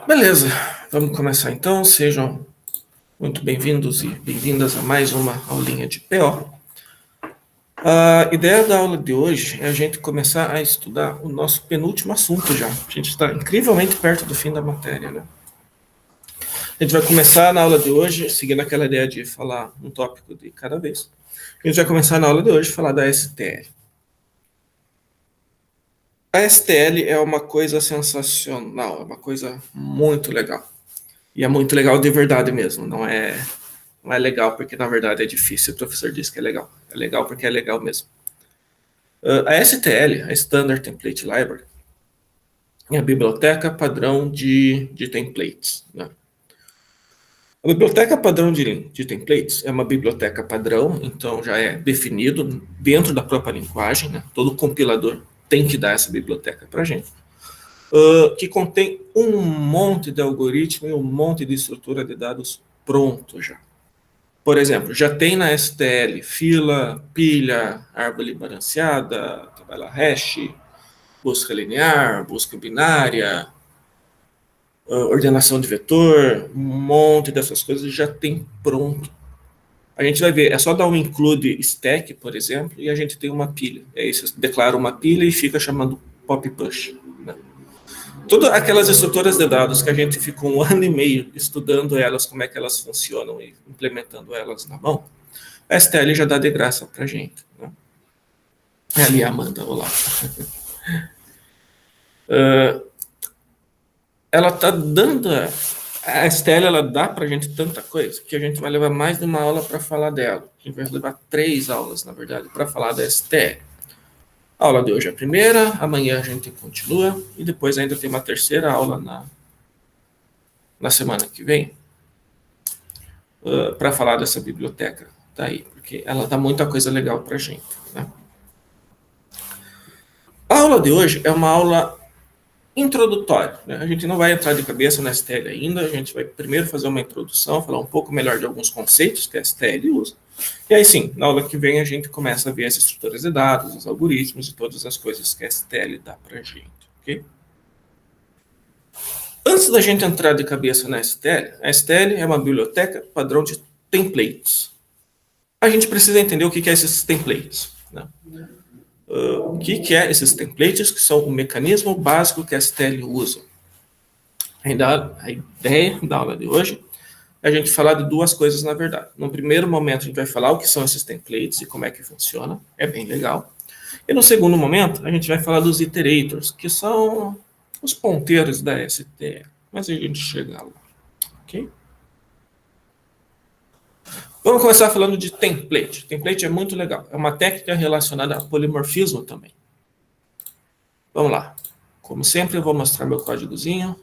Beleza, vamos começar então. Sejam muito bem-vindos e bem-vindas a mais uma aulinha de PO. A ideia da aula de hoje é a gente começar a estudar o nosso penúltimo assunto já. A gente está incrivelmente perto do fim da matéria, né? A gente vai começar na aula de hoje, seguindo aquela ideia de falar um tópico de cada vez. A gente vai começar na aula de hoje a falar da STL. A STL é uma coisa sensacional, é uma coisa muito legal. E é muito legal de verdade mesmo, não é legal porque na verdade é difícil. O professor disse que é legal. É legal porque é legal mesmo. A STL, a Standard Template Library, é a biblioteca padrão de templates. Né? A biblioteca padrão de templates é uma biblioteca padrão, então já é definido dentro da própria linguagem. Né? Todo compilador tem que dar essa biblioteca para a gente. Que contém um monte de algoritmo e um monte de estrutura de dados pronto já. Por exemplo, já tem na STL fila, pilha, árvore balanceada, tabela hash, busca linear, busca binária, ordenação de vetor, um monte dessas coisas já tem pronto. A gente vai ver, é só dar um include stack, por exemplo, e a gente tem uma pilha. Aí você declara uma pilha e fica chamando pop push. Né? Todas aquelas estruturas de dados que a gente ficou 1 ano e meio estudando elas, como é que elas funcionam e implementando elas na mão, a STL já dá de graça para a gente. Né? É ali a Amanda, olá. Ela está dando... A STL ela dá para a gente tanta coisa que a gente vai levar mais de uma aula para falar dela. A gente vai levar 3 aulas, na verdade, para falar da STL. A aula de hoje é a primeira, amanhã a gente continua e depois ainda tem uma terceira aula na semana que vem para falar dessa biblioteca daí, porque ela dá muita coisa legal para a gente. Né? A aula de hoje é uma aula introdutória. Né? A gente não vai entrar de cabeça na STL ainda, a gente vai primeiro fazer uma introdução, falar um pouco melhor de alguns conceitos que a STL usa. E aí sim, na aula que vem a gente começa a ver as estruturas de dados, os algoritmos e todas as coisas que a STL dá para a gente. Okay? Antes da gente entrar de cabeça na STL, a STL é uma biblioteca padrão de templates. A gente precisa entender o que é esses templates. Né? O que é esses templates, que são o mecanismo básico que a STL usa. A ideia da aula de hoje é a gente falar de 2 coisas, na verdade. No primeiro momento, a gente vai falar o que são esses templates e como é que funciona. É bem legal. E no segundo momento, a gente vai falar dos iterators, que são os ponteiros da STL. Mas a gente chega lá. Ok? Vamos começar falando de template. Template é muito legal. É uma técnica relacionada a polimorfismo também. Vamos lá. Como sempre, eu vou mostrar meu códigozinho.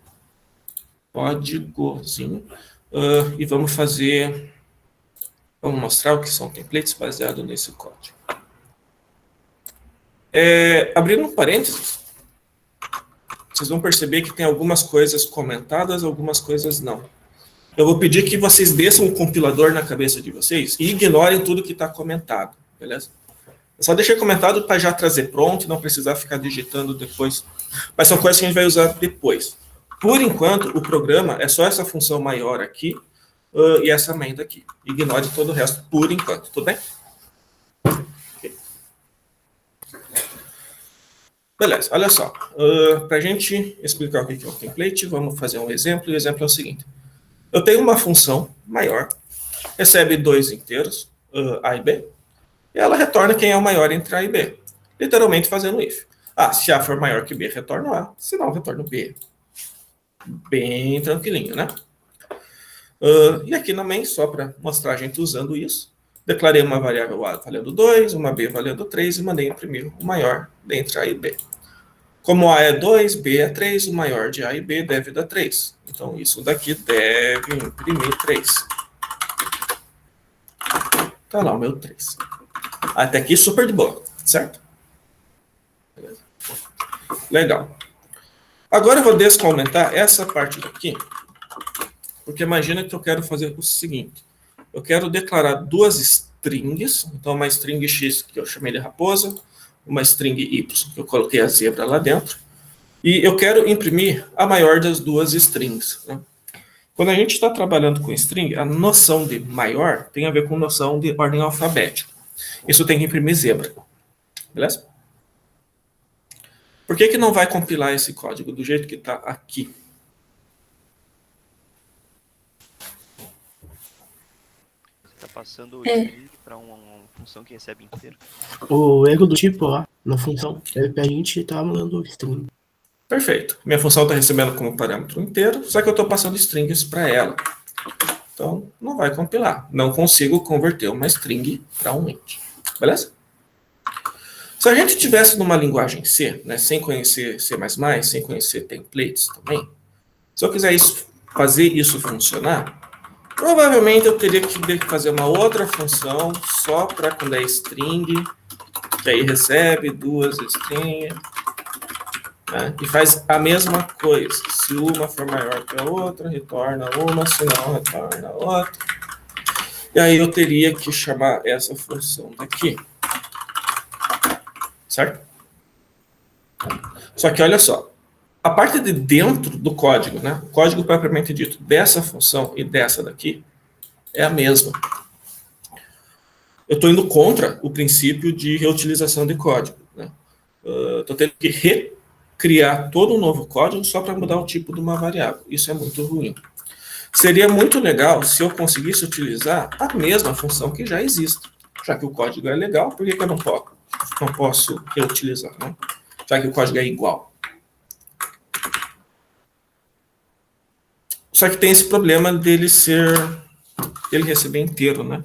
E vamos fazer... Vamos mostrar o que são templates baseado nesse código. Abrindo um parênteses, vocês vão perceber que tem algumas coisas comentadas, algumas coisas não. Eu vou pedir que vocês desçam um compilador na cabeça de vocês e ignorem tudo que está comentado, beleza? Eu só deixei comentado para já trazer pronto, não precisar ficar digitando depois. Mas são coisas que a gente vai usar depois. Por enquanto, o programa é só essa função maior aqui e essa main daqui. Ignore todo o resto por enquanto, tudo bem? Okay. Beleza, olha só. Para a gente explicar o que é o template, vamos fazer um exemplo. E o exemplo é o seguinte. Eu tenho uma função maior, recebe 2 inteiros, A e B, e ela retorna quem é o maior entre A e B. Literalmente fazendo if. Se A for maior que B, retorna A, se não, retorna B. Bem tranquilinho, né? E aqui na main, só para mostrar a gente usando isso, declarei uma variável A valendo 2, uma B valendo 3 e mandei imprimir o maior entre A e B. Como A é 2, B é 3, o maior de A e B deve dar 3. Então, isso daqui deve imprimir 3. Tá lá o meu 3. Até aqui super de boa, certo? Beleza. Legal. Agora eu vou descomentar essa parte daqui, porque imagina que eu quero fazer o seguinte. Eu quero declarar 2 strings, então uma string X que eu chamei de raposa, uma string Y que eu coloquei a zebra lá dentro, E eu quero imprimir a maior das duas strings. Né? Quando a gente está trabalhando com string, a noção de maior tem a ver com noção de ordem alfabética. Isso tem que imprimir zebra. Beleza? Por que, que não vai compilar esse código do jeito que está aqui? Você está passando o string para uma função que recebe inteiro. O erro do tipo lá, na função, ele pede int e tá mandando o string. Perfeito. Minha função está recebendo como parâmetro inteiro, só que eu estou passando strings para ela. Então, não vai compilar. Não consigo converter uma string para um int. Beleza? Se a gente tivesse numa linguagem C, né, sem conhecer C++, sem conhecer templates também, se eu quiser fazer isso funcionar, provavelmente eu teria que fazer uma outra função só para quando é string, que aí recebe duas strings, né, e faz a mesma coisa. Se uma for maior que a outra, retorna uma, se não, retorna outra. E aí eu teria que chamar essa função daqui. Certo? Só que olha só, a parte de dentro do código, né, o código propriamente dito dessa função e dessa daqui, é a mesma. Eu estou indo contra o princípio de reutilização de código. Né? Estou tendo que recriar todo um novo código só para mudar o tipo de uma variável. Isso é muito ruim. Seria muito legal se eu conseguisse utilizar a mesma função que já existe. Já que o código é legal, por que eu não posso reutilizar, né? Já que o código é igual. Só que tem esse problema dele receber inteiro, né?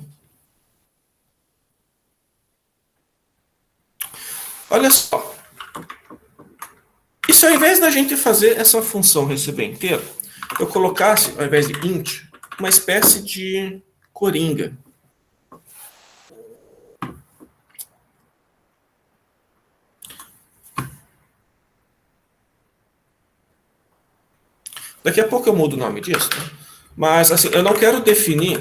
Olha só. E se ao invés da gente fazer essa função receber inteiro, eu colocasse, ao invés de int, uma espécie de coringa. Daqui a pouco eu mudo o nome disso, né? Mas assim, eu não quero definir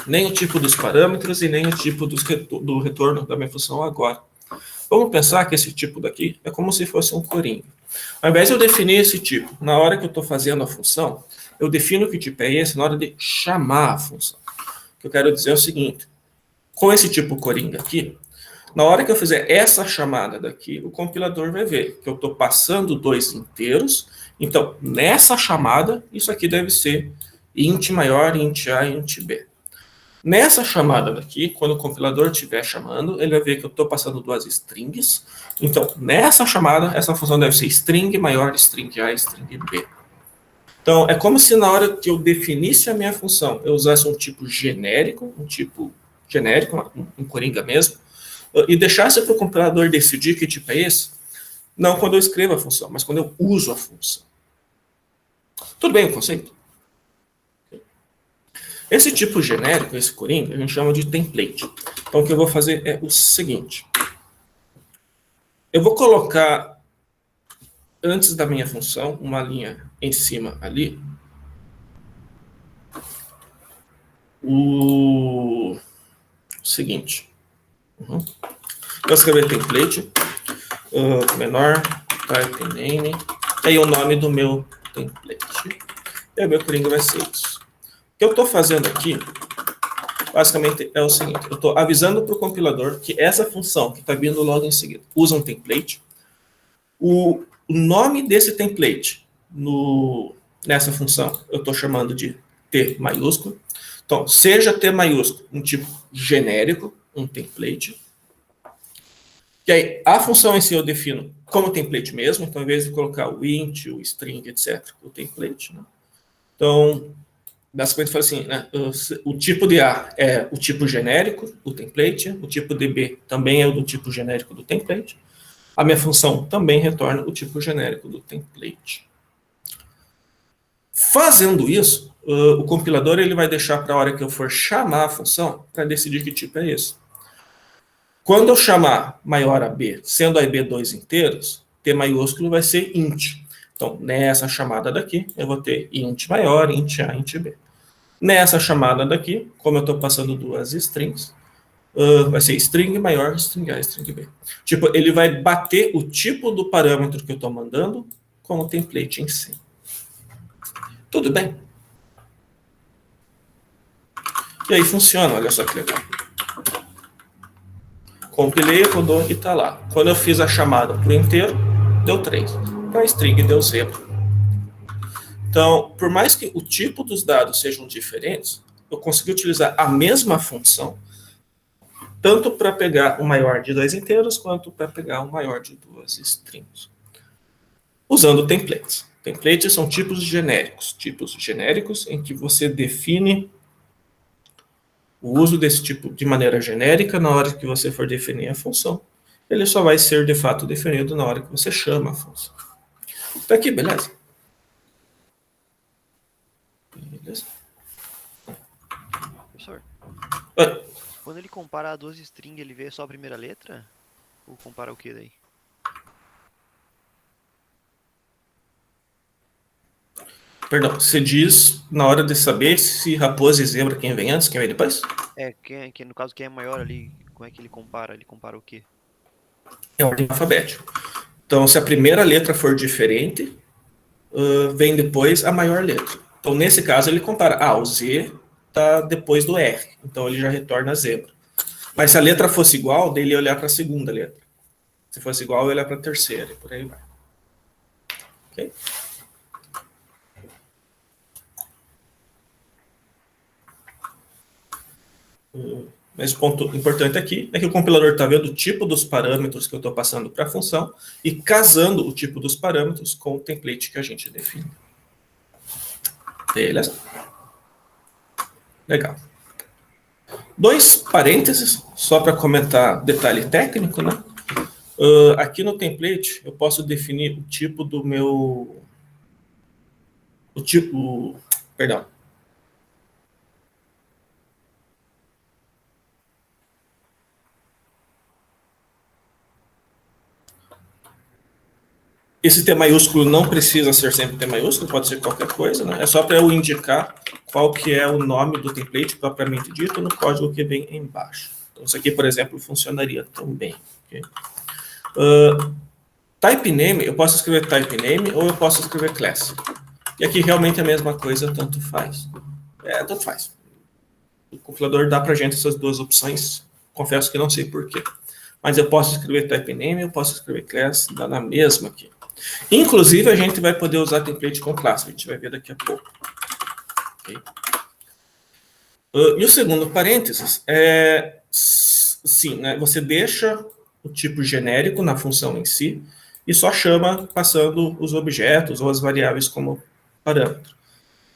nem o tipo dos parâmetros e nem o tipo do retorno da minha função agora. Vamos pensar que esse tipo daqui é como se fosse um coringa. Ao invés de eu definir esse tipo, na hora que eu estou fazendo a função, eu defino que tipo é esse na hora de chamar a função. O que eu quero dizer é o seguinte, com esse tipo coringa aqui, na hora que eu fizer essa chamada daqui, o compilador vai ver que eu estou passando dois inteiros. Então, nessa chamada, isso aqui deve ser int maior, int a, int b. Nessa chamada daqui, quando o compilador estiver chamando, ele vai ver que eu estou passando duas strings. Então, nessa chamada, essa função deve ser string maior, string a, string b. Então, é como se na hora que eu definisse a minha função, eu usasse um tipo genérico, um coringa mesmo, e deixasse para o compilador decidir que tipo é esse, não quando eu escrevo a função, mas quando eu uso a função. Tudo bem o conceito? Esse tipo genérico, esse coringa, a gente chama de template. Então, o que eu vou fazer é o seguinte. Eu vou colocar, antes da minha função, uma linha em cima ali, o seguinte. Vou escrever template, menor, type name, aí o nome do meu template. E o meu coringa vai ser isso. O que eu estou fazendo aqui, basicamente, é o seguinte. Eu estou avisando para o compilador que essa função que está vindo logo em seguida usa um template. O nome desse template nessa função eu estou chamando de T maiúsculo. Então, seja T maiúsculo um tipo genérico, um template. E aí, a função em si eu defino como template mesmo. Então, ao invés de colocar o int, o string, etc., o template. Né? Então, basicamente fala assim, né? O tipo de A é o tipo genérico do template, o tipo de B também é o do tipo genérico do template. A minha função também retorna o tipo genérico do template. Fazendo isso, o compilador ele vai deixar para a hora que eu for chamar a função para decidir que tipo é esse. Quando eu chamar maior a B, sendo a e B dois inteiros, T maiúsculo vai ser int. Então, nessa chamada daqui, eu vou ter int maior, int a, int b. Nessa chamada daqui, como eu estou passando duas strings, vai ser string maior, string A, string B. Tipo, ele vai bater o tipo do parâmetro que eu estou mandando com o template em si. Tudo bem? E aí funciona, olha só que legal. Compilei, rodou e está lá. Quando eu fiz a chamada para o inteiro, deu 3. Para a string deu 0. Então, por mais que o tipo dos dados sejam diferentes, eu consegui utilizar a mesma função, tanto para pegar o maior de 2 inteiros, quanto para pegar o maior de 2 strings. Usando templates. Templates são tipos genéricos em que você define o uso desse tipo de maneira genérica na hora que você for definir a função. Ele só vai ser, de fato, definido na hora que você chama a função. Tá aqui, beleza? Beleza? Professor, Oi. quando ele compara duas strings, ele vê só a primeira letra? Ou compara o que daí? Perdão, você diz na hora de saber se raposa e zebra quem vem antes, quem vem depois? No caso, quem é maior ali, como é que ele compara? Ele compara o quê? É ordem alfabética. Então, se a primeira letra for diferente, vem depois a maior letra. Então, nesse caso, ele compara. O Z está depois do R. Então, ele já retorna a zebra. Mas se a letra fosse igual, daí ele ia olhar para a segunda letra. Se fosse igual, ele ia olhar para a terceira. E por aí vai. Ok? Mas o ponto importante aqui é que o compilador está vendo o tipo dos parâmetros que eu estou passando para a função e casando o tipo dos parâmetros com o template que a gente define. Beleza? Legal. 2 parênteses, só para comentar detalhe técnico, né? Aqui no template, eu posso definir o tipo do meu... Perdão. Esse T maiúsculo não precisa ser sempre T maiúsculo, pode ser qualquer coisa, né? É só para eu indicar qual que é o nome do template propriamente dito no código que vem embaixo. Então, isso aqui, por exemplo, funcionaria também. Okay? Type name, eu posso escrever type name ou eu posso escrever class. E aqui realmente é a mesma coisa, tanto faz. Tanto faz. O compilador dá para a gente essas duas opções, confesso que não sei porquê. Mas eu posso escrever type name, eu posso escrever class, dá na mesma aqui. Inclusive, a gente vai poder usar template com classe, a gente vai ver daqui a pouco. Okay? E o segundo parênteses sim, né, você deixa o tipo genérico na função em si e só chama passando os objetos ou as variáveis como parâmetro.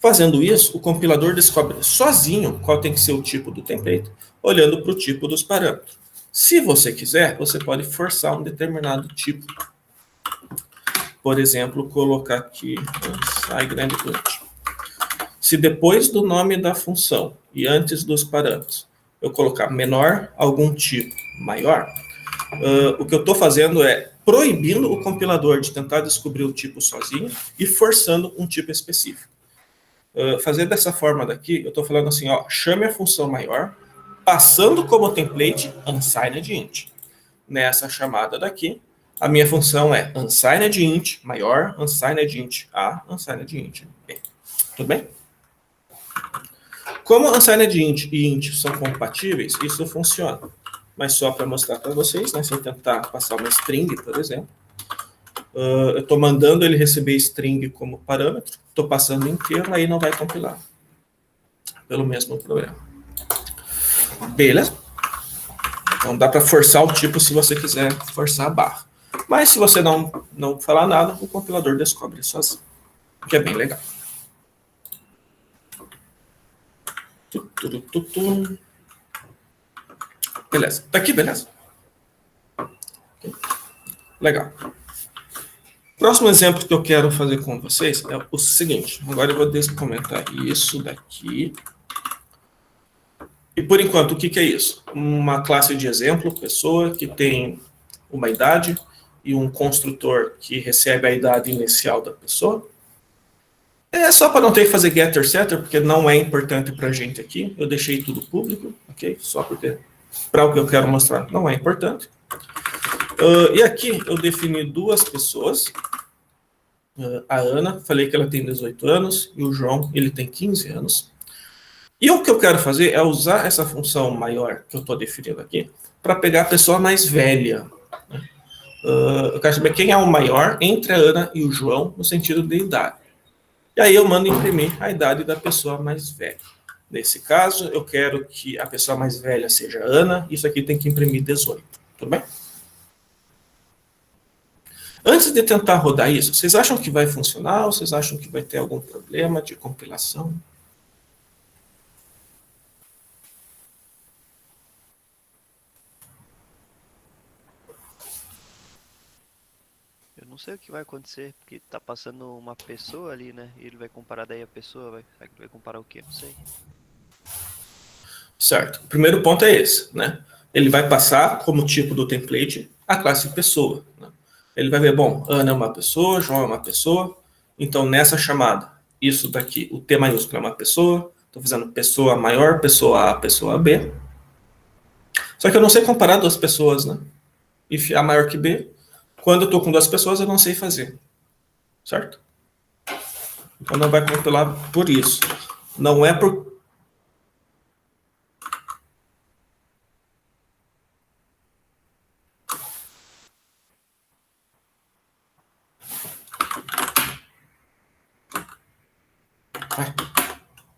Fazendo isso, o compilador descobre sozinho qual tem que ser o tipo do template, olhando para o tipo dos parâmetros. Se você quiser, você pode forçar um determinado tipo. Por exemplo, colocar aqui grande.int. Se depois do nome da função e antes dos parâmetros eu colocar menor algum tipo maior, o que eu estou fazendo é proibindo o compilador de tentar descobrir o tipo sozinho e forçando um tipo específico. Fazer dessa forma daqui, eu estou falando assim, chame a função maior, passando como template unsignedInt. Nessa chamada daqui, a minha função é unsignedInt maior, unsignedInt A, unsignedInt B. Tudo bem? Como unsignedInt e int são compatíveis, isso funciona. Mas só para mostrar para vocês, né, se eu tentar passar uma string, por exemplo, eu estou mandando ele receber string como parâmetro, estou passando inteiro, aí não vai compilar. Pelo mesmo problema. Beleza? Então dá para forçar o tipo se você quiser forçar a barra. Mas se você não falar nada, o compilador descobre sozinho. O que é bem legal. Beleza. Tá aqui, beleza? Legal. Próximo exemplo que eu quero fazer com vocês é o seguinte. Agora eu vou descomentar isso daqui. E por enquanto, o que é isso? Uma classe de exemplo, pessoa que tem uma idade e um construtor que recebe a idade inicial da pessoa. É só para não ter que fazer getter, setter, porque não é importante para a gente aqui. Eu deixei tudo público, ok? Só porque para o que eu quero mostrar não é importante. E aqui eu defini duas pessoas. A Ana, falei que ela tem 18 anos, e o João, ele tem 15 anos. E o que eu quero fazer é usar essa função maior que eu estou definindo aqui para pegar a pessoa mais velha. Eu quero saber quem é o maior entre a Ana e o João no sentido de idade. E aí eu mando imprimir a idade da pessoa mais velha. Nesse caso, eu quero que a pessoa mais velha seja a Ana. Isso aqui tem que imprimir 18. Tudo bem? Antes de tentar rodar isso, vocês acham que vai funcionar ou vocês acham que vai ter algum problema de compilação? Eu não sei o que vai acontecer, porque tá passando uma pessoa ali, né? E ele vai comparar daí a pessoa, será que ele vai comparar o quê? Não sei. Certo. O primeiro ponto é esse, né? Ele vai passar como tipo do template a classe pessoa, né? Ele vai ver, bom, Ana é uma pessoa, João é uma pessoa, então nessa chamada, isso daqui, o T maiúsculo é uma pessoa, estou fazendo pessoa maior, pessoa A, pessoa B. Só que eu não sei comparar duas pessoas, né? If A maior que B, quando eu estou com duas pessoas, eu não sei fazer. Certo? Então não vai compilar por isso. Não é por...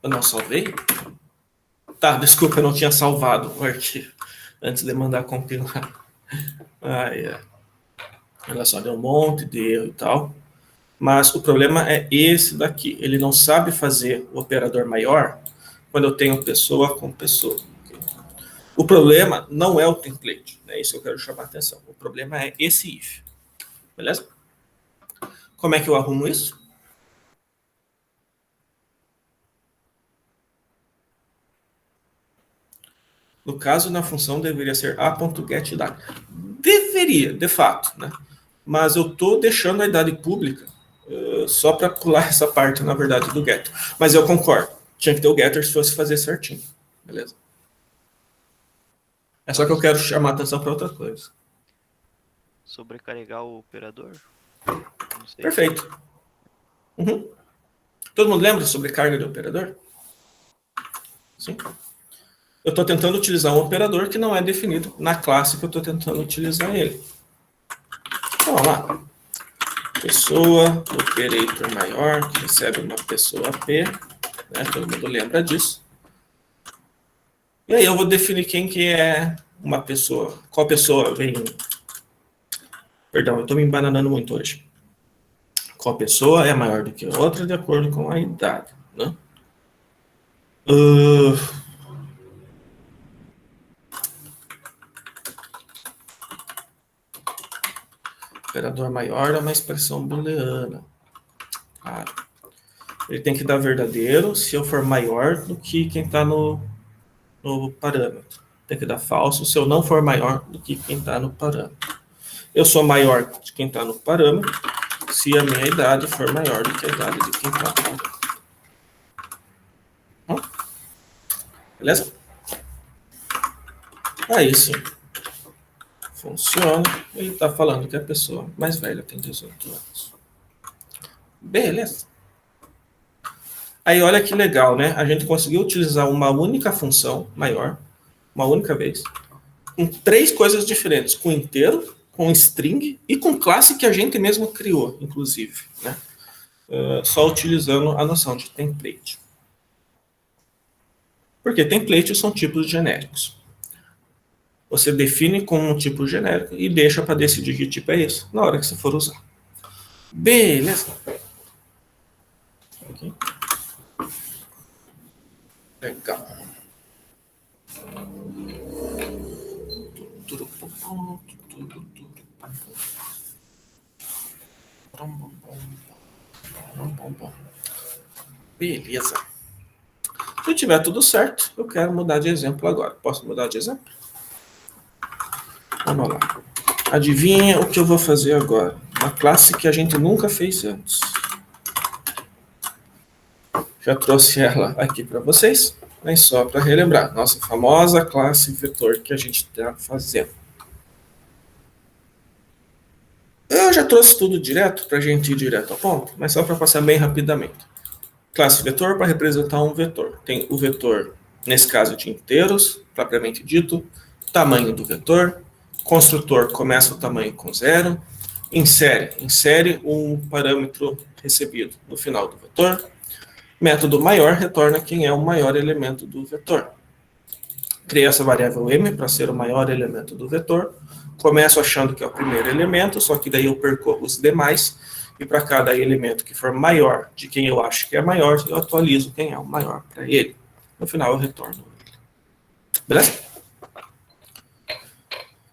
Eu não salvei? Tá, desculpa, eu não tinha salvado o arquivo antes de mandar compilar. Olha só, deu um monte de erro e tal. Mas o problema é esse daqui. Ele não sabe fazer o operador maior quando eu tenho pessoa com pessoa. O problema não é o template. É isso que eu quero chamar a atenção. O problema é esse if. Beleza? Como é que eu arrumo isso? No caso, na função deveria ser a.getIdade. Deveria, de fato, né? Mas eu estou deixando a idade pública só para pular essa parte, na verdade, do getter. Mas eu concordo. Tinha que ter o getter se fosse fazer certinho. Beleza? É só que eu quero chamar a atenção para outra coisa. Sobrecarregar o operador? Não sei. Perfeito. Uhum. Todo mundo lembra de sobrecarga de operador? Sim. Eu estou tentando utilizar um operador que não é definido na classe que eu estou tentando utilizar ele. Então, vamos lá. Pessoa, operator maior, que recebe uma pessoa P. Né? Todo mundo lembra disso. E aí eu vou definir quem que é uma pessoa. Qual pessoa vem... Perdão, eu estou me embananando muito hoje. Qual pessoa é maior do que a outra de acordo com a idade. Né? Operador maior é uma expressão booleana. Claro. Ele tem que dar verdadeiro se eu for maior do que quem está no parâmetro. Tem que dar falso se eu não for maior do que quem está no parâmetro. Eu sou maior de quem está no parâmetro se a minha idade for maior do que a idade de quem está no parâmetro. Beleza? Aí sim. Funciona. Ele está falando que a pessoa mais velha tem 18 anos. Beleza. Aí olha que legal, né? A gente conseguiu utilizar uma única função maior, uma única vez, com três coisas diferentes, com inteiro, com string e com classe que a gente mesmo criou, inclusive, né? Só utilizando a noção de template. Porque templates são tipos genéricos. Você define com um tipo genérico e deixa para decidir que tipo é esse na hora que você for usar. Beleza. Okay. Legal. Beleza. Se tiver tudo certo, eu quero mudar de exemplo agora. Posso mudar de exemplo? Vamos lá. Adivinha o que eu vou fazer agora? Uma classe que a gente nunca fez antes. Já trouxe ela aqui para vocês. Mas só para relembrar, nossa famosa classe vetor que a gente está fazendo. Eu já trouxe tudo direto para a gente ir direto ao ponto, mas só para passar bem rapidamente. Classe vetor para representar um vetor. Tem o vetor, nesse caso, de inteiros, propriamente dito, tamanho do vetor, construtor começa o tamanho com 0, insere um parâmetro recebido no final do vetor, método maior retorna quem é o maior elemento do vetor. Cria essa variável m para ser o maior elemento do vetor, começo achando que é o primeiro elemento, só que daí eu percorro os demais, e para cada elemento que for maior de quem eu acho que é maior, eu atualizo quem é o maior para ele. No final eu retorno ele. Beleza?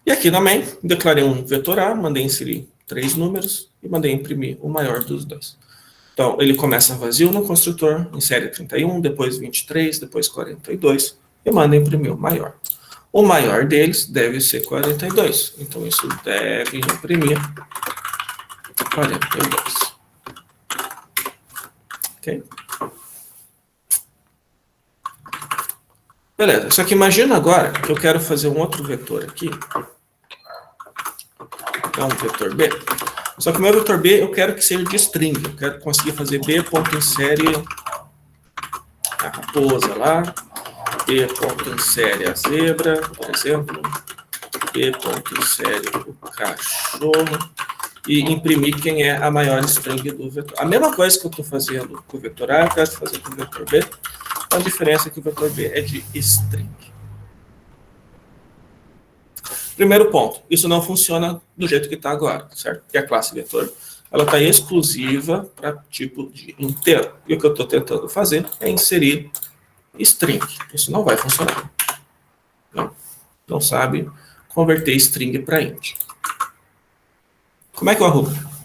E aqui também, declarei um vetor A, mandei inserir 3 números e mandei imprimir o maior dos dois. Então, ele começa vazio no construtor, insere 31, depois 23, depois 42, e manda imprimir o maior. O maior deles deve ser 42, então isso deve imprimir 42. Ok? Beleza, só que imagina agora que eu quero fazer um outro vetor aqui. É um vetor B. Só que o meu vetor B eu quero que seja de string. Eu quero conseguir fazer B.insere a raposa lá. B.insere a zebra, por exemplo. B.insere o cachorro. E imprimir quem é a maior string do vetor. A mesma coisa que eu estou fazendo com o vetor A, eu quero fazer com o vetor B. A diferença é que o vetor B é de string. Primeiro ponto, isso não funciona do jeito que está agora, certo? Porque a classe vetor, ela está exclusiva para tipo de inteiro. E o que eu estou tentando fazer é inserir string. Isso não vai funcionar. Não sabe converter string para int. Como é que eu arrumo?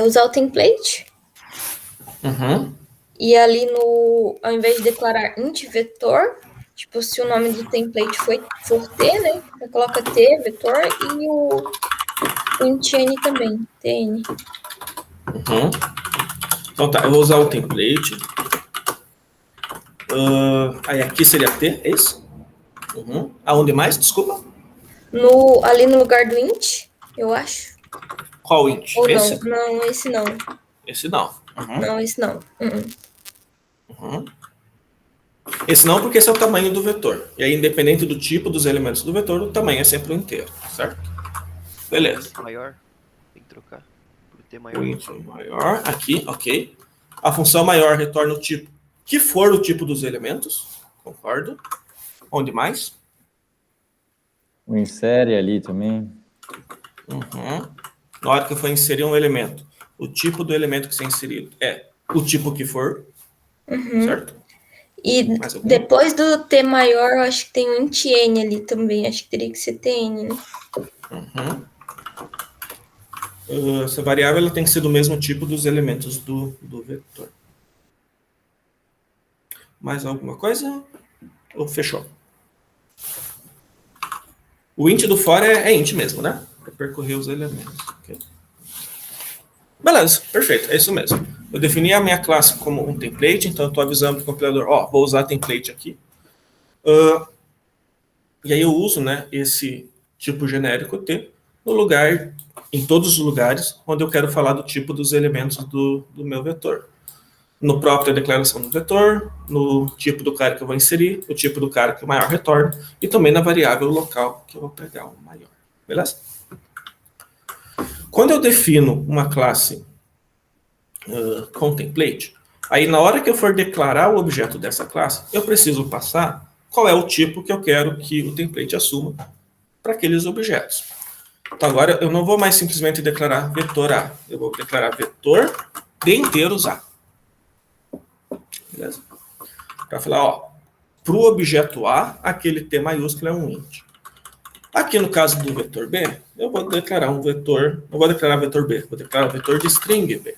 Usar o template. E ali ao invés de declarar int vetor, tipo, se o nome do template for t, né? Você coloca t vetor e o int n também, tn. Então tá, eu vou usar o template. Aí aqui seria t, é isso? Aonde mais? Desculpa. Ali no lugar do int, eu acho. Qual int? Ou esse? Não, esse não. Esse não. Não, esse não. Esse não, porque esse é o tamanho do vetor. E aí, independente do tipo dos elementos do vetor, o tamanho é sempre o inteiro, certo? Beleza. Maior, tem que trocar por T maior. O int maior, aqui, ok. A função maior retorna o tipo que for o tipo dos elementos, concordo. Onde mais? O insere ali também. Na hora que eu for inserir um elemento, o tipo do elemento que ser inserido é o tipo que for, certo? E depois do T maior, eu acho que tem um int n ali também. Acho que teria que ser tn, né? Essa variável ela tem que ser do mesmo tipo dos elementos do vetor. Mais alguma coisa? Ou fechou? O int do for é int mesmo, né? Para percorrer os elementos. Okay. Beleza, perfeito, é isso mesmo. Eu defini a minha classe como um template, então eu estou avisando para o compilador, vou usar template aqui. E aí eu uso, né, esse tipo genérico T no lugar, em todos os lugares onde eu quero falar do tipo dos elementos do meu vetor. No próprio declaração do vetor, no tipo do cara que eu vou inserir, o tipo do cara que o maior retorna, e também na variável local que eu vou pegar o maior. Beleza? Quando eu defino uma classe com template, aí na hora que eu for declarar o objeto dessa classe, eu preciso passar qual é o tipo que eu quero que o template assuma para aqueles objetos. Então agora eu não vou mais simplesmente declarar vetor A, eu vou declarar vetor de inteiros A. Beleza? Para falar, para o objeto A, aquele T maiúsculo é um int. Aqui no caso do vetor B, eu vou declarar um vetor, não vou declarar vetor B, vou declarar vetor de string B,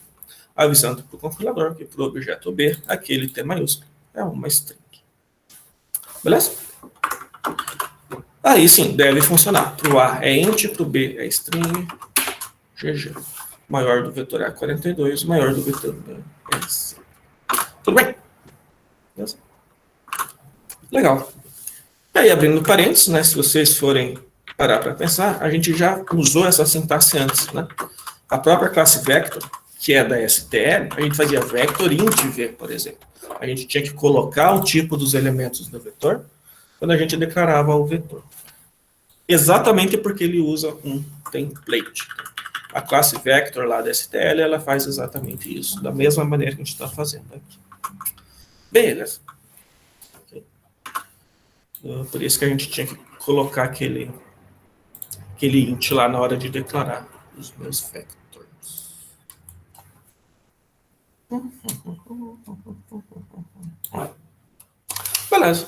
avisando para o compilador que para o objeto B, aquele T maiúsculo é uma string. Beleza? Aí sim, deve funcionar. Para o A é int, para o B é string, GG. Maior do vetor A é 42, maior do vetor B é 5. Tudo bem? Beleza? Legal. E aí, abrindo parênteses, né, se vocês forem parar para pensar, a gente já usou essa sintaxe antes, né? A própria classe vector, que é da STL, a gente fazia vector int v, por exemplo. A gente tinha que colocar o tipo dos elementos do vetor quando a gente declarava o vetor. Exatamente porque ele usa um template. A classe vector lá da STL, ela faz exatamente isso, da mesma maneira que a gente está fazendo aqui. Beleza. Por isso que a gente tinha que colocar aquele int lá na hora de declarar os meus vectors. Beleza.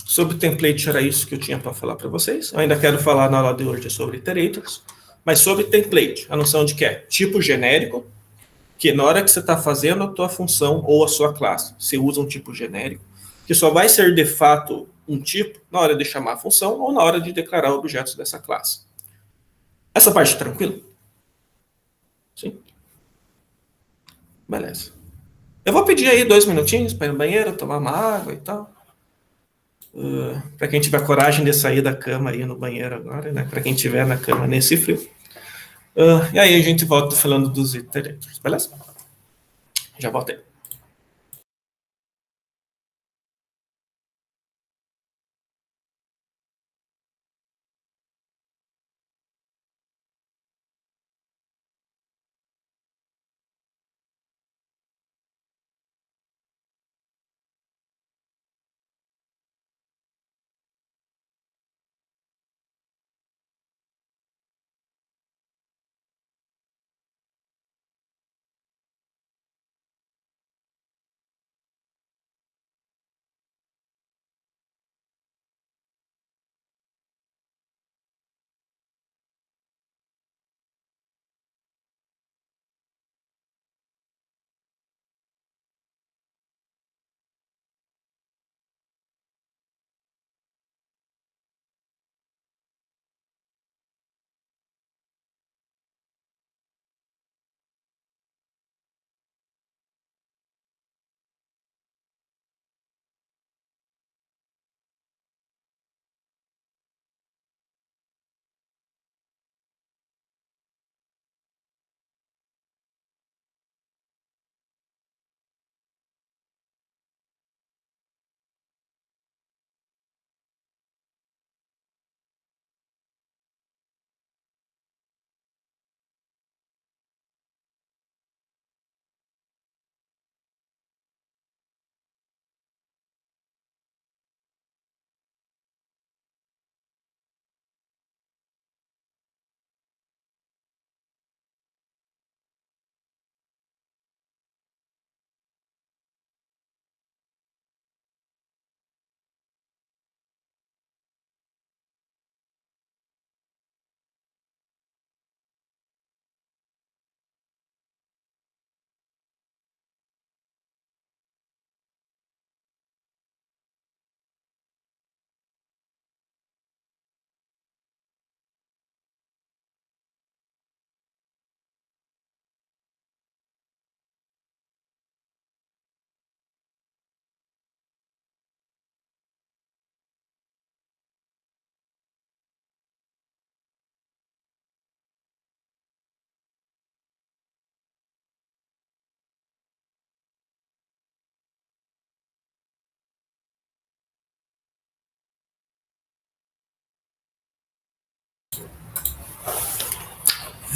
Sobre template era isso que eu tinha para falar para vocês. Eu ainda quero falar na aula de hoje sobre iterators, mas sobre template, a noção de que é tipo genérico, que na hora que você está fazendo a tua função ou a sua classe, você usa um tipo genérico, que só vai ser de fato um tipo na hora de chamar a função ou na hora de declarar objetos dessa classe. Essa parte tranquila? Sim? Beleza. Eu vou pedir aí 2 minutinhos para ir no banheiro, tomar uma água e tal. Para quem tiver coragem de sair da cama aí no banheiro agora, né? Para quem tiver na cama nesse frio. E aí a gente volta falando dos iterators, beleza? Já voltei.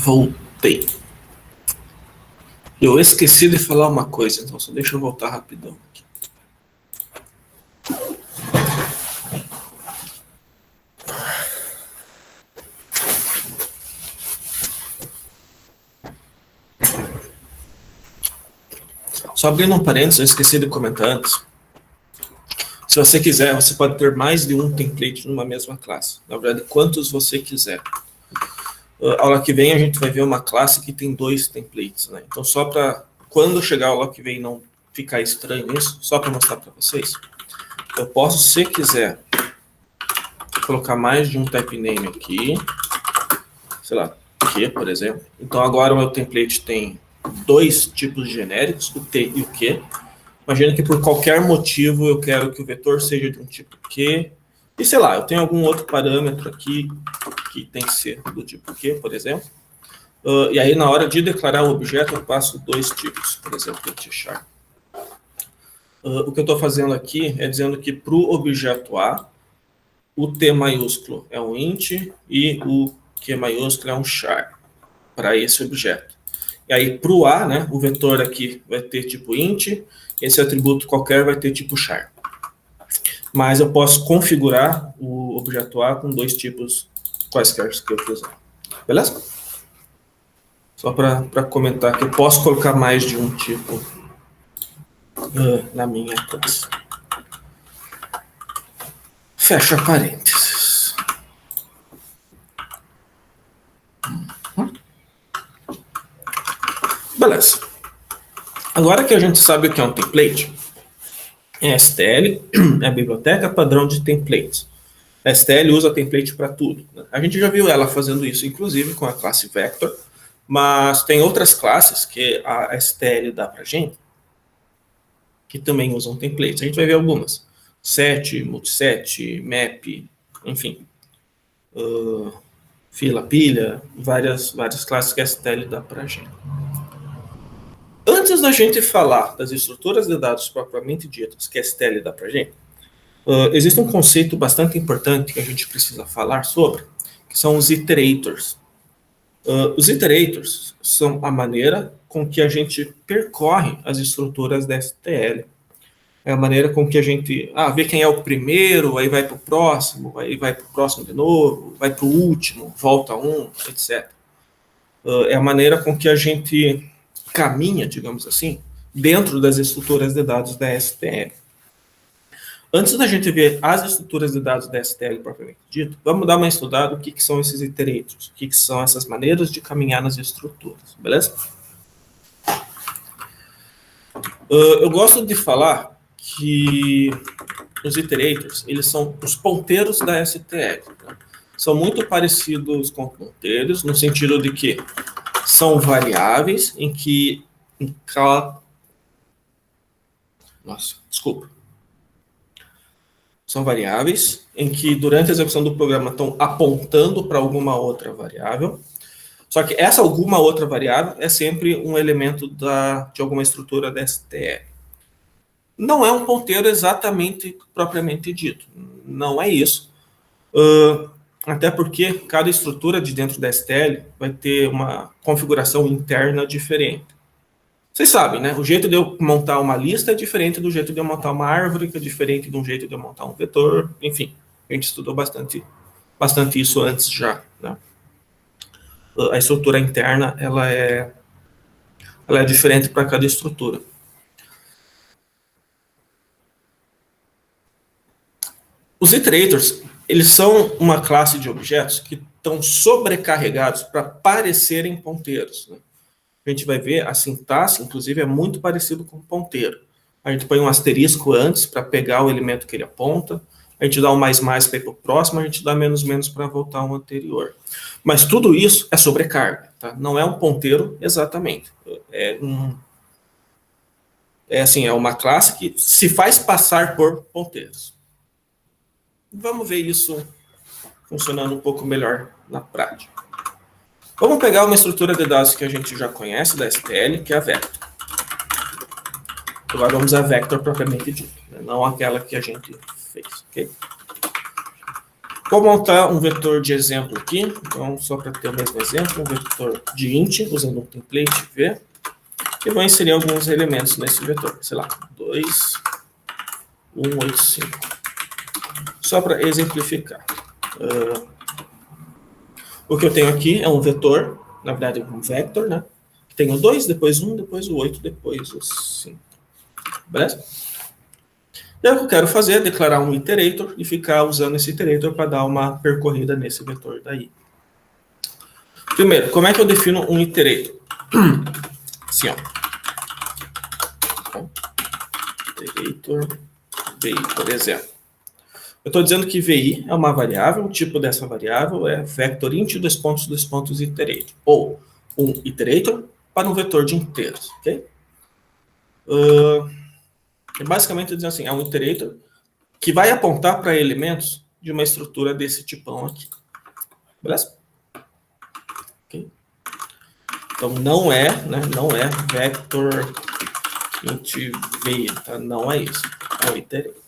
Voltei. Eu esqueci de falar uma coisa, então só deixa eu voltar rapidão aqui. Só abrindo um parênteses, eu esqueci de comentar antes. Se você quiser, você pode ter mais de um template numa mesma classe. Na verdade, quantos você quiser. Aula que vem a gente vai ver uma classe que tem 2 templates, né? Então, só para quando chegar a aula que vem não ficar estranho isso, só para mostrar para vocês, eu posso, se quiser, colocar mais de um type name aqui, sei lá, Q, por exemplo. Então, agora o meu template tem 2 tipos genéricos, o T e o Q. Imagina que por qualquer motivo eu quero que o vetor seja de um tipo Q, e sei lá, eu tenho algum outro parâmetro aqui que tem que ser do tipo Q, por exemplo. E aí, na hora de declarar o objeto, eu passo 2 tipos, por exemplo, de char. O que eu estou fazendo aqui é dizendo que para o objeto A, o T maiúsculo é um int e o Q maiúsculo é um char para esse objeto. E aí, para o A, né, o vetor aqui vai ter tipo int, esse atributo qualquer vai ter tipo char. Mas eu posso configurar o objeto A com 2 tipos quaisquer que eu quiser. Beleza? Só para comentar que eu posso colocar mais de um tipo na minha classe. Fecha parênteses. Beleza. Agora que a gente sabe o que é um template, STL é a biblioteca padrão de templates. A STL usa template para tudo. A gente já viu ela fazendo isso, inclusive, com a classe Vector, mas tem outras classes que a STL dá para a gente, que também usam templates. A gente vai ver algumas. Set, multiset, map, enfim. Fila, pilha, várias classes que a STL dá para a gente. Antes da gente falar das estruturas de dados propriamente ditas que a STL dá para a gente, existe um conceito bastante importante que a gente precisa falar sobre, que são os iterators. Os iterators são a maneira com que a gente percorre as estruturas da STL. É a maneira com que a gente vê quem é o primeiro, aí vai para o próximo, aí vai para o próximo de novo, vai para o último, volta um, etc. É a maneira com que a gente caminha, digamos assim, dentro das estruturas de dados da STL. Antes da gente ver as estruturas de dados da STL propriamente dito, vamos dar uma estudada o que são esses iterators, o que são essas maneiras de caminhar nas estruturas, beleza? Eu gosto de falar que os iterators, eles são os ponteiros da STL. Tá? São muito parecidos com ponteiros, no sentido de que são variáveis em que São variáveis em que, durante a execução do programa, estão apontando para alguma outra variável. Só que essa alguma outra variável é sempre um elemento de alguma estrutura da STL. Não é um ponteiro exatamente propriamente dito. Não é isso. Até porque cada estrutura de dentro da STL vai ter uma configuração interna diferente. Vocês sabem, né? O jeito de eu montar uma lista é diferente do jeito de eu montar uma árvore, que é diferente do jeito de eu montar um vetor. Enfim, a gente estudou bastante isso antes já, né? A estrutura interna, ela é diferente para cada estrutura. Os iterators, eles são uma classe de objetos que estão sobrecarregados para parecerem ponteiros, né? A gente vai ver, a sintaxe, inclusive, é muito parecido com ponteiro. A gente põe um asterisco antes para pegar o elemento que ele aponta, a gente dá um mais para ir para o próximo, a gente dá menos para voltar ao anterior. Mas tudo isso é sobrecarga, tá? Não é um ponteiro exatamente. É uma classe que se faz passar por ponteiros. Vamos ver isso funcionando um pouco melhor na prática. Vamos pegar uma estrutura de dados que a gente já conhece da STL, que é a Vector. Agora vamos a Vector propriamente dito, né? Não aquela que a gente fez, ok? Vou montar um vetor de exemplo aqui, então só para ter o mesmo exemplo, um vetor de int, usando um template v, e vou inserir alguns elementos nesse vetor, sei lá, 2, 1, 8, 5. Só para exemplificar. O que eu tenho aqui é um vetor, na verdade um vector, né? Tem o 2, depois 1, depois o 8, depois o 5. Beleza? E aí o que eu quero fazer é declarar um iterator e ficar usando esse iterator para dar uma percorrida nesse vetor daí. Primeiro, como é que eu defino um iterator? Assim, ó. Iterator VI, por exemplo. Eu estou dizendo que VI é uma variável, o tipo dessa variável é vector int dois pontos iterator, ou um iterator para um vetor de inteiros, ok? Basicamente, dizendo assim, é um iterator que vai apontar para elementos de uma estrutura desse tipão aqui. Beleza? Okay. Então, não é vector int VI, tá? Não é isso. É um iterator.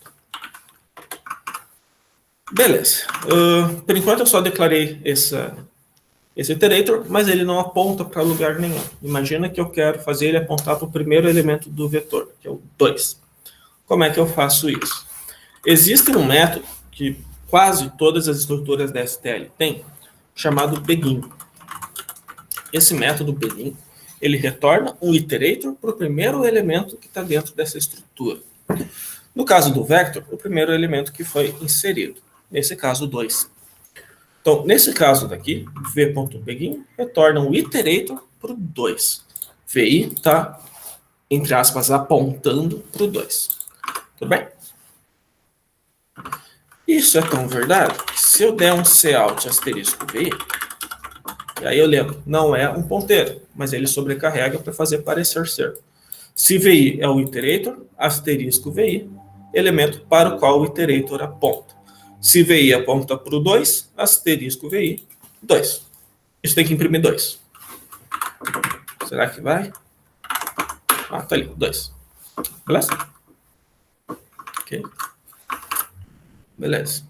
Beleza. Por enquanto, eu só declarei esse iterator, mas ele não aponta para lugar nenhum. Imagina que eu quero fazer ele apontar para o primeiro elemento do vetor, que é o 2. Como é que eu faço isso? Existe um método que quase todas as estruturas da STL têm, chamado begin. Esse método begin, ele retorna um iterator para o primeiro elemento que está dentro dessa estrutura. No caso do vector, o primeiro elemento que foi inserido. Nesse caso, 2. Então, nesse caso daqui, v.begin retorna um iterator para o 2. VI está, entre aspas, apontando para o 2. Tudo bem? Isso é tão verdade que se eu der um cout asterisco VI, e aí eu lembro, não é um ponteiro, mas ele sobrecarrega para fazer parecer ser. Se VI é o iterator, asterisco VI, elemento para o qual o iterator aponta. Se VI aponta para o 2, asterisco VI, 2. Isso tem que imprimir 2. Será que vai? Ah, tá ali, 2. Beleza? Ok. Beleza.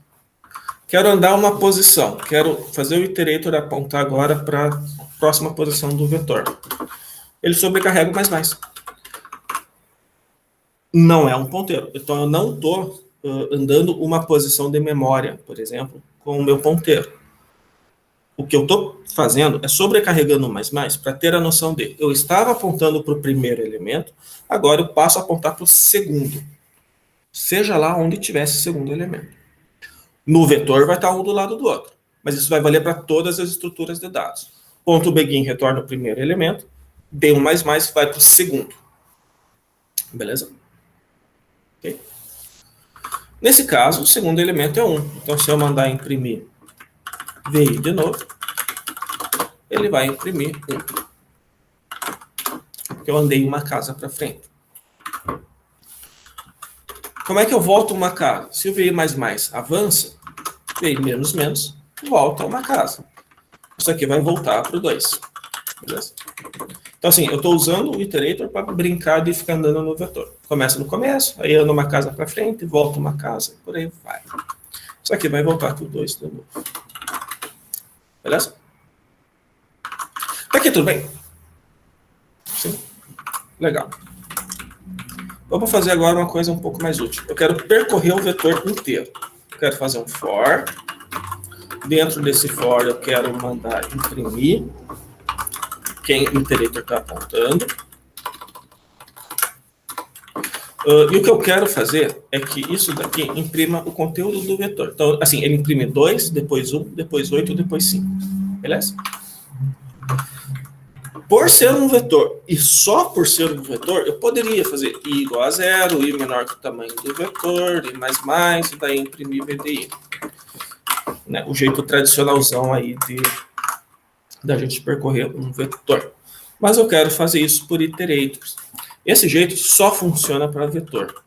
Quero andar uma posição. Quero fazer o iterator apontar agora para a próxima posição do vetor. Ele sobrecarrega o mais. Não é um ponteiro. Então, eu não estou andando uma posição de memória, por exemplo, com o meu ponteiro. O que eu estou fazendo é sobrecarregando o mais para ter a noção de eu estava apontando para o primeiro elemento, agora eu passo a apontar para o segundo. Seja lá onde tivesse o segundo elemento. No vetor vai estar um do lado do outro, mas isso vai valer para todas as estruturas de dados. Ponto begin retorna o primeiro elemento, D1++ vai para o segundo. Beleza? Ok? Nesse caso, o segundo elemento é 1. Então, se eu mandar imprimir VI de novo, ele vai imprimir 1. Porque eu andei uma casa para frente. Como é que eu volto uma casa? Se o VI++ avança, VI menos volta a uma casa. Isso aqui vai voltar para o 2. Beleza? Então, assim, eu estou usando o iterator para brincar de ficar andando no vetor. Começa no começo, aí anda uma casa para frente, volta uma casa, por aí vai. Isso aqui vai voltar para o 2 de novo. Beleza? Tá aqui tudo bem? Sim? Legal. Vamos fazer agora uma coisa um pouco mais útil. Eu quero percorrer o vetor inteiro. Eu quero fazer um for. Dentro desse for, eu quero mandar imprimir quem o iterator está apontando. E o que eu quero fazer é que isso daqui imprima o conteúdo do vetor. Então, assim, ele imprime 2, depois 1, depois 8, depois 5. Beleza? Por ser um vetor, e só por ser um vetor, eu poderia fazer i igual a 0, i menor que o tamanho do vetor, i++, e daí imprimir VDI. Né? O jeito tradicionalzão aí da gente percorrer um vetor. Mas eu quero fazer isso por iterators. Esse jeito só funciona para vetor.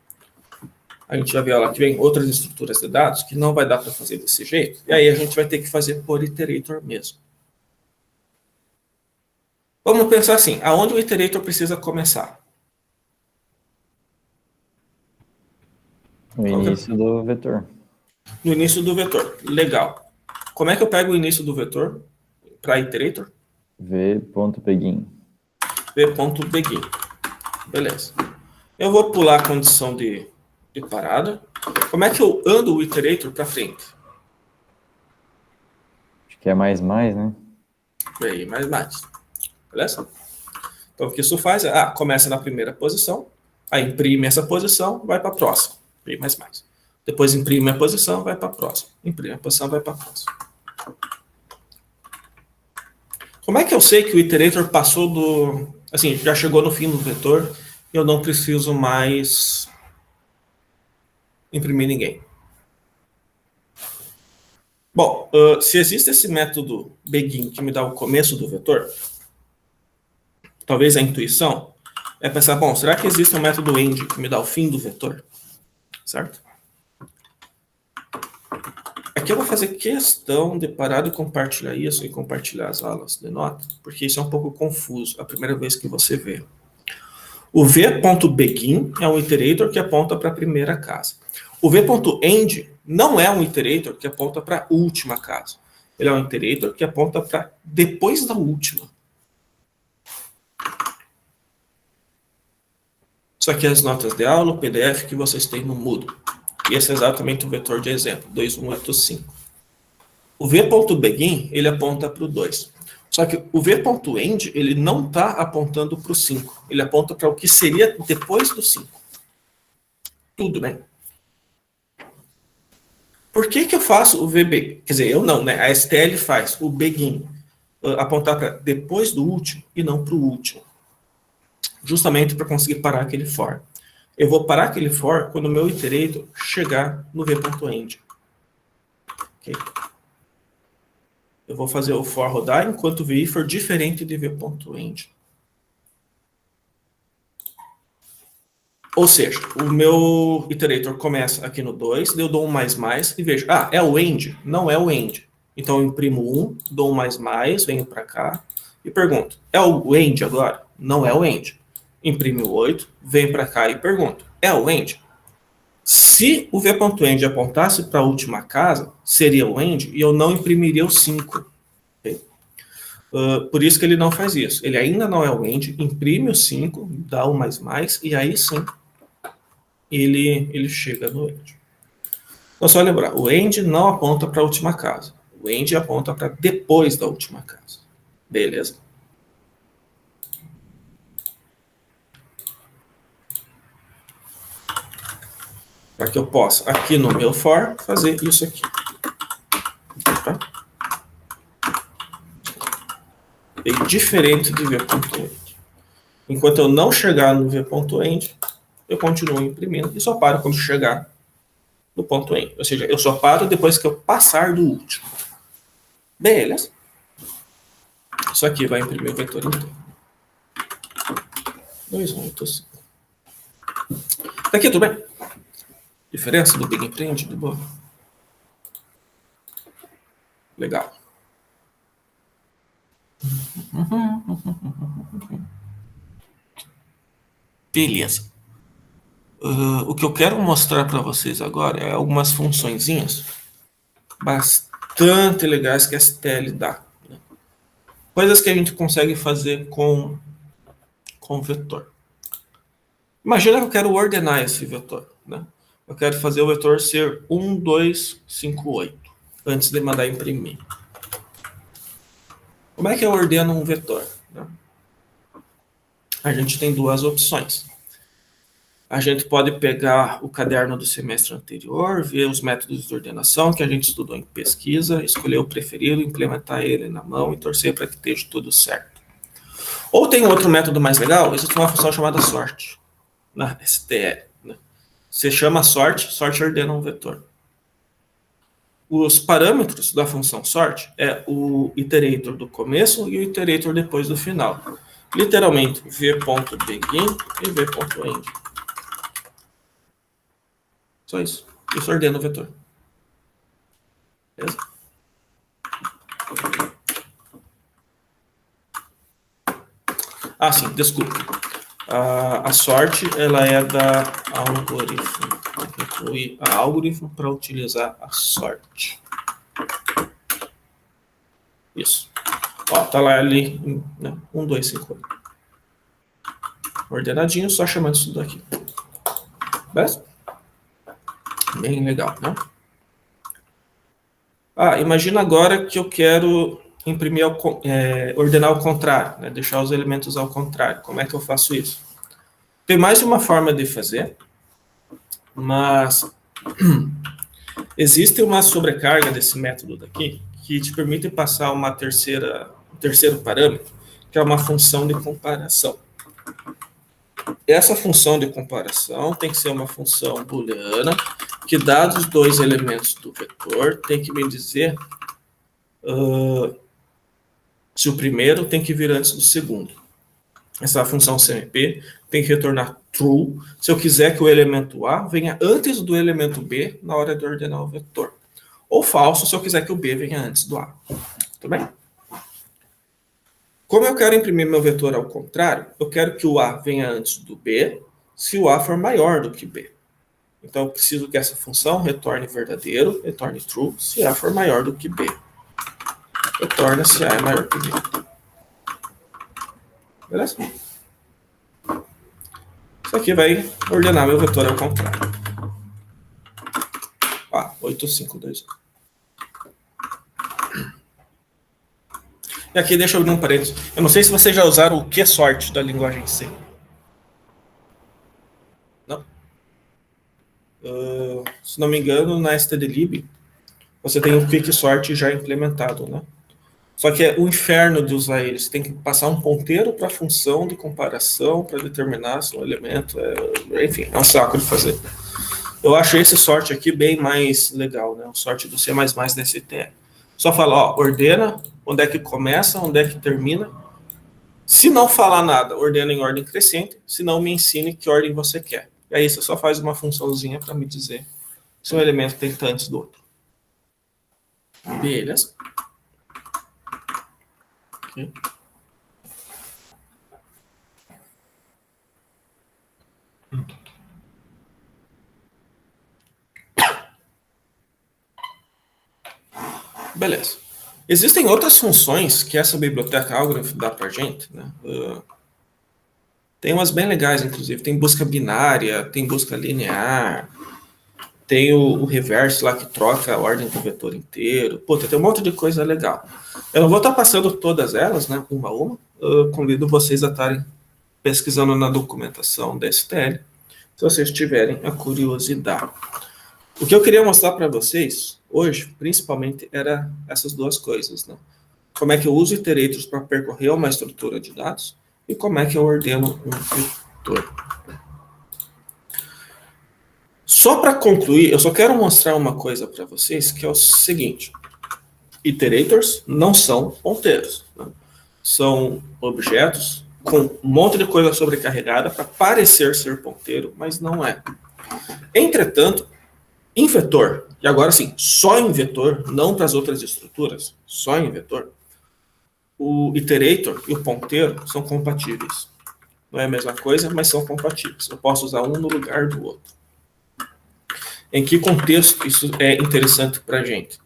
A gente já viu lá que vem outras estruturas de dados que não vai dar para fazer desse jeito, e aí a gente vai ter que fazer por iterator mesmo. Vamos pensar assim, aonde o iterator precisa começar? No início do vetor. No início do vetor. Legal. Como é que eu pego o início do vetor para iterator? v.begin. v.begin. Beleza. Eu vou pular a condição de parada. Como é que eu ando o iterator para frente? Acho que é mais, né? Aí, mais. Beleza? Então, o que isso faz é, começa na primeira posição, aí imprime essa posição, vai para a próxima. I++. Depois imprime a posição, vai para a próxima. Imprime a posição, vai para a próxima. Como é que eu sei que o iterator passou do... Assim, já chegou no fim do vetor e eu não preciso mais imprimir ninguém? Bom, se existe esse método begin que me dá o começo do vetor, talvez a intuição é pensar, bom, será que existe um método end que me dá o fim do vetor? Certo? Aqui eu vou fazer questão de parar de compartilhar isso e compartilhar as aulas de nota, porque isso é um pouco confuso a primeira vez que você vê. O v.begin é um iterator que aponta para a primeira casa. O v.end não é um iterator que aponta para a última casa. Ele é um iterator que aponta para depois da última. Isso aqui é as notas de aula, o PDF que vocês têm no Moodle. E esse é exatamente o vetor de exemplo, 2185. O v.begin, ele aponta para o 2. Só que o v.end, ele não está apontando para o 5. Ele aponta para o que seria depois do 5. Tudo bem. Por que eu faço o VB? Quer dizer, eu não, né? A STL faz o begin apontar para depois do último e não para o último. Justamente para conseguir parar aquele for. Eu vou parar aquele for quando o meu iterator chegar no v.end. Okay? Eu vou fazer o for rodar enquanto o vi for diferente de v.end. Ou seja, o meu iterator começa aqui no 2, eu dou um mais e vejo, é o end? Não é o end. Então eu imprimo 1, dou um mais, venho para cá e pergunto, é o end agora? Não é o end. Imprime o 8, vem para cá e pergunto, é o end? Se o v.end apontasse para a última casa, seria o end e eu não imprimiria o 5. Okay? Por isso que ele não faz isso. Ele ainda não é o end, imprime o 5, dá o mais e aí sim ele chega no end. Então, só lembrar, o end não aponta para a última casa. O end aponta para depois da última casa. Beleza? Para que eu possa, aqui no meu for, fazer isso aqui. Tá? É diferente de v.end. Enquanto eu não chegar no v.end, eu continuo imprimindo e só paro quando chegar no ponto end. Ou seja, eu só paro depois que eu passar do último. Beleza? Isso aqui vai imprimir o vetor inteiro. 2185. Tá aqui, tudo bem? Diferença do Big Print, de boa? Legal. Beleza. O que eu quero mostrar para vocês agora é algumas funçõezinhas bastante legais que a STL dá. Né? Coisas que a gente consegue fazer com vetor. Imagina que eu quero ordenar esse vetor. Né? Eu quero fazer o vetor ser 1, 2, 5, 8, antes de mandar imprimir. Como é que eu ordeno um vetor? Né? A gente tem duas opções. A gente pode pegar o caderno do semestre anterior, ver os métodos de ordenação que a gente estudou em pesquisa, escolher o preferido, implementar ele na mão e torcer para que esteja tudo certo. Ou tem outro método mais legal, existe uma função chamada sort, na STL. Né? Você chama sort ordena um vetor. Os parâmetros da função sort é o iterator do começo e o iterator depois do final. Literalmente, v.begin e v.end. Só isso. Isso ordena o vetor. Beleza? Sim, desculpa. A sorte, ela é da algoritmo. Inclui a algoritmo para utilizar a sorte. Isso. Tá lá ali, né? 1, 2, 5, 8. Ordenadinho, só chamando isso daqui. Beleza? Bem legal, né? Imagina agora que eu quero imprimir, ordenar ao contrário, né? Deixar os elementos ao contrário. Como é que eu faço isso? Tem mais de uma forma de fazer. Mas existe uma sobrecarga desse método daqui que te permite passar um terceiro parâmetro, que é uma função de comparação. Essa função de comparação tem que ser uma função booleana, que dados os dois elementos do vetor, tem que me dizer se o primeiro tem que vir antes do segundo. Essa função CMP tem que retornar true se eu quiser que o elemento A venha antes do elemento B na hora de ordenar o vetor. Ou falso se eu quiser que o B venha antes do A. Tudo bem? Como eu quero imprimir meu vetor ao contrário, eu quero que o A venha antes do B se o A for maior do que B. Então eu preciso que essa função retorne verdadeiro, retorne true, se A for maior do que B. Retorna se A é maior que B. Beleza? Isso aqui vai ordenar meu vetor ao contrário. 8, 5, 2, 1. E aqui deixa eu abrir um parênteses. Eu não sei se vocês já usaram o QSort da linguagem C. Não? Se não me engano, na stdlib, você tem o QuickSort já implementado, né? Só que é o inferno de usar ele. Você tem que passar um ponteiro para a função de comparação, para determinar se um elemento enfim, é um saco de fazer. Eu acho esse sort aqui bem mais legal, né? O sort do C++ da STL. Só fala, ordena onde é que começa, onde é que termina. Se não falar nada, ordena em ordem crescente. Se não, me ensine que ordem você quer. E aí você só faz uma funçãozinha para me dizer se um elemento tem que estar antes do outro. Beleza? Aqui. Beleza. Existem outras funções que essa biblioteca Algorand dá pra gente, né? Tem umas bem legais, inclusive. Tem busca binária, tem busca linear, tem o reverse lá que troca a ordem do vetor inteiro. Puta, tem um monte de coisa legal. Eu não vou estar passando todas elas, né, uma a uma. Eu convido vocês a estarem pesquisando na documentação da STL, se vocês tiverem a curiosidade. O que eu queria mostrar para vocês hoje, principalmente, era essas duas coisas, né? Como é que eu uso iterators para percorrer uma estrutura de dados e como é que eu ordeno um vetor. Só para concluir, eu só quero mostrar uma coisa para vocês, que é o seguinte. Iterators não são ponteiros, né? São objetos com um monte de coisa sobrecarregada para parecer ser ponteiro, mas não é. Entretanto, em vetor, e agora sim, só em vetor, não para as outras estruturas, só em vetor, o iterator e o ponteiro são compatíveis. Não é a mesma coisa, mas são compatíveis. Eu posso usar um no lugar do outro. Em que contexto isso é interessante para a gente?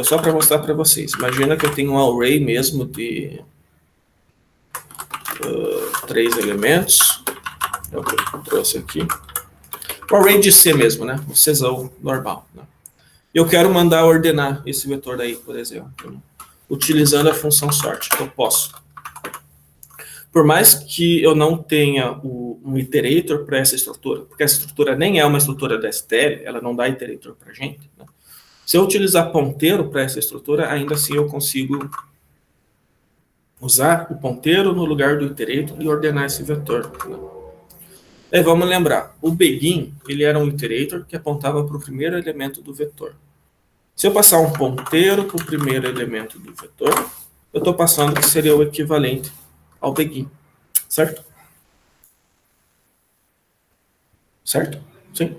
Só para mostrar para vocês. Imagina que eu tenho um array mesmo de 3 elementos. É o que eu trouxe aqui. O array de C mesmo, né? O Czão normal. Né? Eu quero mandar ordenar esse vetor daí, por exemplo, utilizando a função sort. Eu posso. Por mais que eu não tenha um iterator para essa estrutura, porque essa estrutura nem é uma estrutura da STL, ela não dá iterator para a gente. Né? Se eu utilizar ponteiro para essa estrutura, ainda assim eu consigo usar o ponteiro no lugar do iterator e ordenar esse vetor. Né? Aí vamos lembrar, o begin, ele era um iterator que apontava para o primeiro elemento do vetor. Se eu passar um ponteiro para o primeiro elemento do vetor, eu estou passando que seria o equivalente ao begin, certo? Certo? Sim?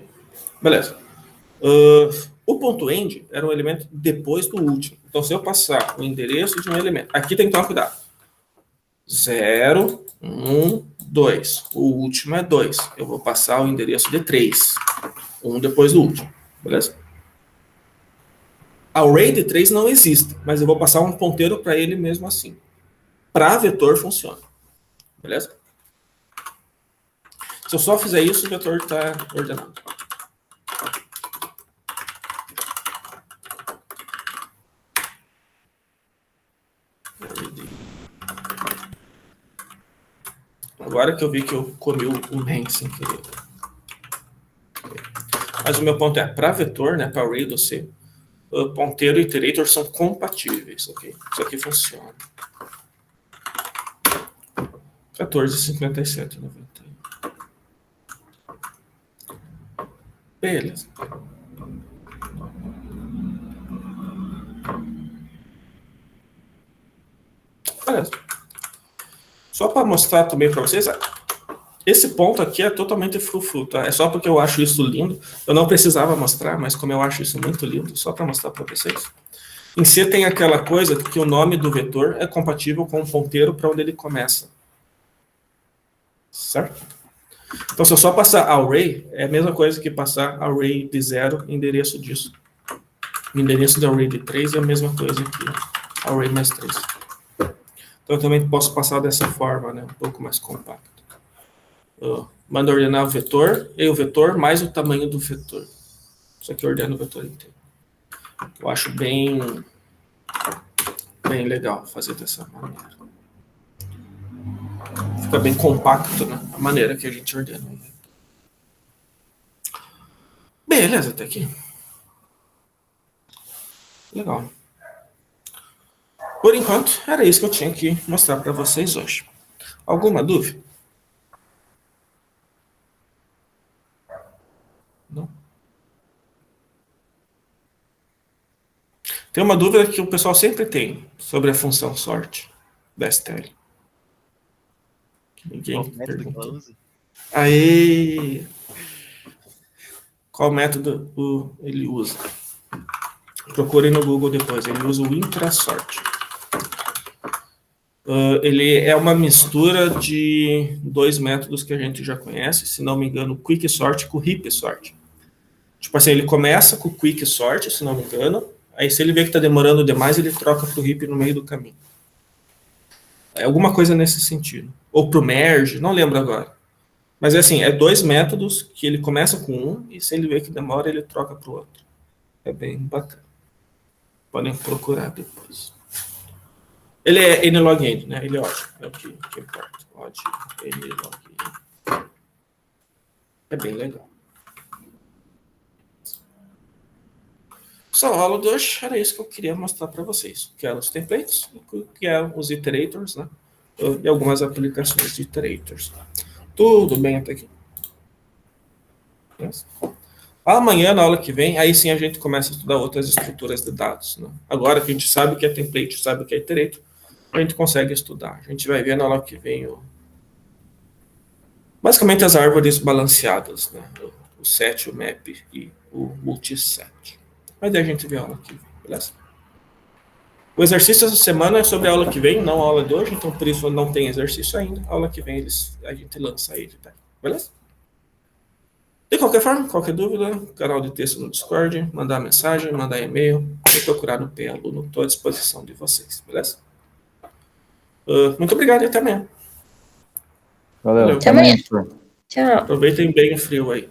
Beleza. O ponto end era um elemento depois do último. Então, se eu passar o endereço de um elemento, aqui tem que tomar cuidado. 0, 1, 2. O último é 2. Eu vou passar o endereço de 3. Um depois do último. Beleza? Array de 3 não existe, mas eu vou passar um ponteiro para ele mesmo assim. Para vetor funciona. Beleza? Se eu só fizer isso, o vetor está ordenado. Agora que eu vi que eu comi o main sem querer. mas o meu ponto é para vetor, né, para array do C, ponteiro e iterator são compatíveis, ok? Isso aqui funciona. 14,57,91. Beleza. Beleza. Só para mostrar também para vocês, esse ponto aqui é totalmente frufru, tá? É só porque eu acho isso lindo. Eu não precisava mostrar, mas como eu acho isso muito lindo, só para mostrar para vocês. Em C tem aquela coisa que o nome do vetor é compatível com o ponteiro para onde ele começa. Certo? Então, se eu só passar array, é a mesma coisa que passar array de 0, endereço disso. O endereço do array de 3 é a mesma coisa que array mais 3. Então, eu também posso passar dessa forma, né? Um pouco mais compacto. Manda ordenar o vetor, e o vetor mais o tamanho do vetor. Isso aqui ordena o vetor inteiro. Eu acho bem legal fazer dessa maneira. Fica bem compacto, né? A maneira que a gente ordena. Beleza, até aqui. Legal. Por enquanto, era isso que eu tinha que mostrar para vocês hoje. Alguma dúvida? Não? Tem uma dúvida que o pessoal sempre tem sobre a função sort da STL. Ninguém Qual método que ela perguntou. usa? Aí, qual método ele usa? Procurem no Google depois. Ele usa o intrasort. Ele é uma mistura de dois métodos que a gente já conhece, se não me engano, quicksort com heapsort. Tipo assim, ele começa com o quicksort, se não me engano, aí se ele vê que está demorando demais, ele troca para o heap no meio do caminho. É alguma coisa nesse sentido. Ou para o merge, não lembro agora. Mas é assim, é dois métodos que ele começa com um e se ele vê que demora, ele troca para o outro. É bem bacana. Podem procurar depois. Ele é nlogin, né? Ele é ótimo. É o que importa. Ótimo. Nlogin. É bem legal. Só aula de hoje era isso que eu queria mostrar para vocês. Que eram os templates, que eram os iterators, né? E algumas aplicações de iterators. Tudo bem até aqui. Yes. Amanhã, na aula que vem, aí sim a gente começa a estudar outras estruturas de dados. Né? Agora que a gente sabe o que é template, sabe o que é iterator, a gente consegue estudar. A gente vai ver na aula que vem basicamente as árvores balanceadas, né? O set, o map e o multiset. Mas daí a gente vê a aula que vem, beleza? O exercício essa semana é sobre a aula que vem, não a aula de hoje, então por isso não tem exercício ainda. A aula que vem a gente lança ele, tá? Beleza? De qualquer forma, qualquer dúvida, canal de texto no Discord, mandar mensagem, mandar e-mail, ou procurar no P-Aluno, estou à disposição de vocês, beleza? Muito obrigado e até amanhã. Valeu. Valeu. Até amanhã. Professor. Tchau. Aproveitem bem o frio aí.